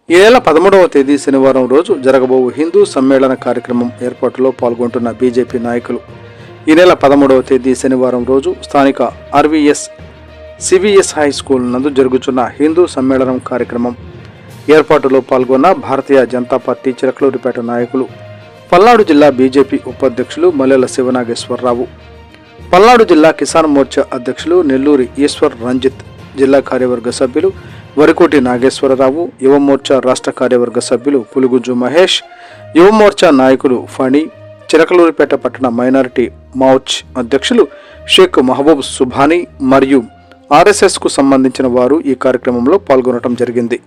ఈ నెల 13వ తేదీ శనివారం రోజు జరగబోవు హిందూ సమ్మేళన కార్యక్రమం ఏర్పాటులో పాల్గొంటున్న బీజేపీ నాయకులు ఈ నెల 13వ తేదీ శనివారం రోజు స్థానిక ఆర్వీఎస్ సివిఎస్ హై స్కూల్ నందు జరుగుతున్న హిందూ సమ్మేళనం కార్యక్రమం ఏర్పాటులో పాల్గొన్న భారతీయ జనతా పార్టీ చిలకలూరిపేట నాయకులు, పల్నాడు జిల్లా బీజేపీ ఉపాధ్యక్షులు మల్లెల శివనాగేశ్వరరావు, పల్నాడు జిల్లా కిసాన్ మోర్చా అధ్యక్షులు నెల్లూరి ఈశ్వర్ రంజిత్, జిల్లా కార్యవర్గ సభ్యులు వరికోటి నాగేశ్వరరావు, యువమోర్చా రాష్ట్ర కార్యవర్గ సభ్యులు పులుగుజు మహేష్, యువమోర్చా నాయకులు ఫణి, చిలకలూరిపేట పట్టణ మైనారిటీ మౌచ్ అధ్యక్షులు షేక్ మహబూబ్ సుభానీ మరియు ఆర్ఎస్ఎస్కు సంబంధించిన వారు ఈ కార్యక్రమంలో పాల్గొనడం జరిగింది.